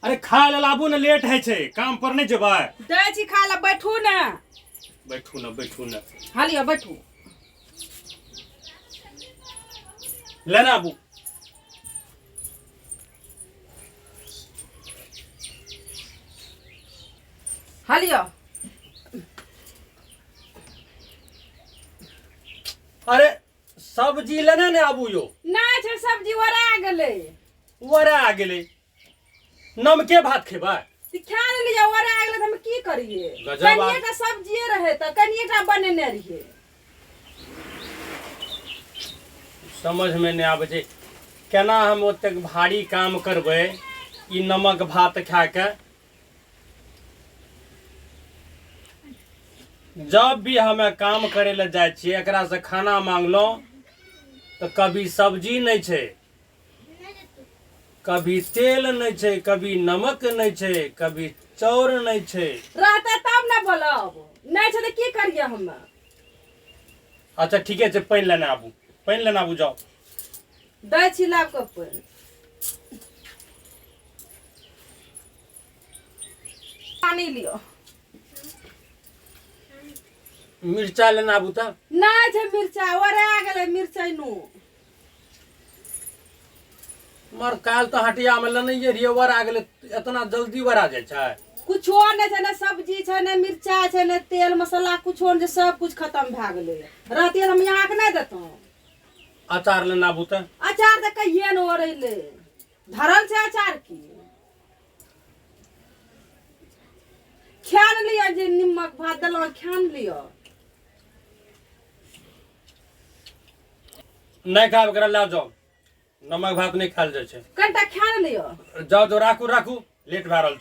अरे खा ले लाबू ने, लेट है छे, काम पर नहीं जेबै। दै छी खा ले, बैठू ना। बैठू ना। हाँ लिया बैठू। लेना आबू। हाँ लिया। अरे सब्जी लेना ने आबू यो। ना छे सब्जी वरा गेले। वरा आ गेले। नमके भात खेबै। खा लिया वरा गेले त हम की करिए। गजब बात। कनिएटा सब्जी रहे त कनिएटा बनेने रहिए। समझ में नहीं आवे छे केना हम ओतेक भारी काम करबै ई नमक भात खा के। जब भी हमें काम करे ले जाय छियै एकरा से खाना मांगलो तो कभी सब्जी नहीं छे, कभी तेल नहीं छे, कभी नमक नहीं छे, कभी चाउर नहीं छे। रहता तब ना बोलब, नहीं छे त की करिए हम। अच्छा ठीक है, पानी लेना आबू जाओ। दै छी लाब कप पर। पानी लियो। मिर्चा लेना आबू त। नहीं छे मिर्चा, वरा गेले मिर्चाई नु। मर काल तो हटिया में लेने रहिए, वरा गेले, इतना जल्दी वरा जाय छै। कुछो नहीं छे, न सब्जी छे, न मिर्चा छे, न तेल मसाला कुछो नहीं, सब कुछ खत्म भा गेले। रहती हम यहाँ के नहीं देतों। अचार लेना आबू त। अचार त कहिए न ओरैले धरल छे अचार की। खान लियो, जे निमक भात देलो खान लियो। नहीं खाब एकरा ले जाओ, नमक भात नहीं खाल जाय छै। कनिटा खान लियो। जाओ राखू, लेट भए रहल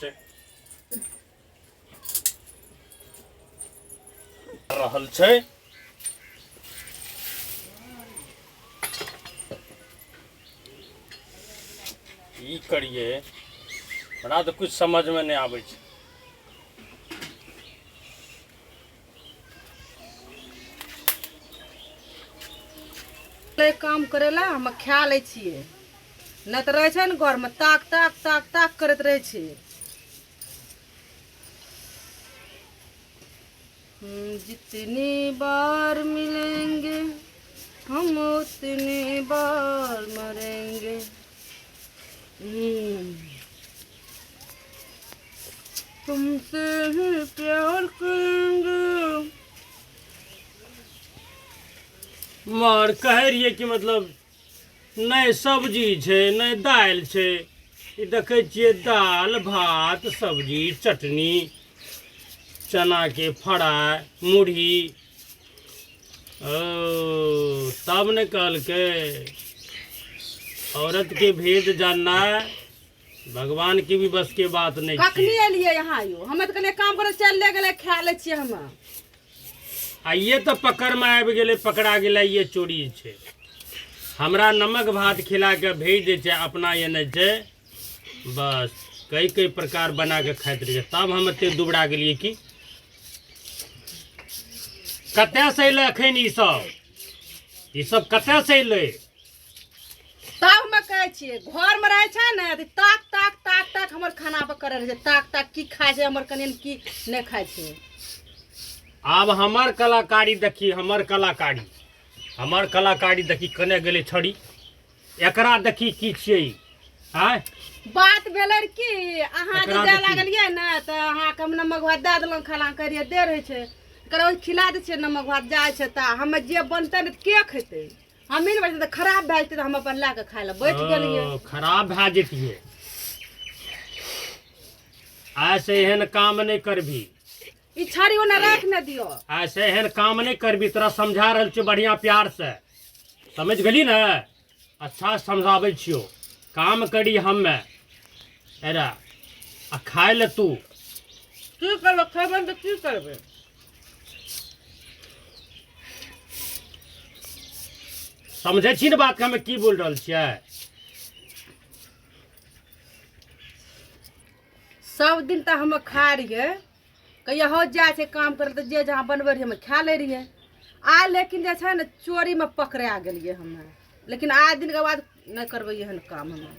छै। ई करिए हमरा तो कुछ समझ में नहीं आवे छै। काम करेला हम खा ले छिए, नहीं तो रहे छे न घर में ताक करत रहे छे। जितनी बार मिलेंगे हम उतनी बार मरेंगे। तुमसे ही प्यार करेंगे। मार कह रहिए कि मतलब नहीं सब्जी छे, नहीं दाल छे। ई देखे छिए दाल भात सब्जी चटनी चना के फ्राई मुढ़ी। ओ तब ने कहल के औरत के भेद जानना भगवान की भी बस के बात नहीं। कखनी एलिए यहाँ यो, हमें तो कने काम करे चल ले गेले, खा ले छिए हम। आ ये तो पकड़ में आबि गेले, पकड़ा गेले, ये चोरी छे। हमरा नमक भात खिला के भेज दे छे, अपना ये नहीं छे। बस कई प्रकार बना के खाइत रहिए, तब हम एते दुबरा गेलिए कि कते से अइले अखन ई सब कते से अइले। तब मैं कहे छिए घर में रहे छे न त ताक हमर खाना पर करे रहे, ताक की खाए छे हमर कने की नहीं खाए छे। अब हमर कलाकारी देखी, हमर कलाकारी देखी कने गेले छड़ी। एकरा देखी की छिए ई आय बात भेलै कि अहाँ जे दे लागलिए न त अहाँ के हम नमक भात दे देलौं, खाना करिए दे रहे छे, करो खिला दे छे नमक भात जाय छे। त हम जे बनते न के खेते, हम ही न त खराब भए जेते, त हम अपन ला के खाय ले बैठ गेलिए। खराब भए जेतिए। ऐसे एहन काम नहीं करभी, ई छड़ी ओने रख न दियो। ऐसे एहन काम नहीं करभी, तोरा समझा रहल छी बढ़िया प्यार से, समझ गेली ना। अच्छा समझावे छियो, काम करी हमें एरा आ खाए ले तू। की करबे, खेबे त की करबे। समझे छी न बात के हमें की बोल रहल छियै। सब दिन त हम खा रहिए, कहिया हो जाए छे काम करे त जे जहाँ बनबे रहिए हम खा ले रहिए। आज लेकिन जे छे न चोरी में पकड़ा गेलिए हमें, लेकिन आज दिन के बाद नहीं करबे एहन काम हमें।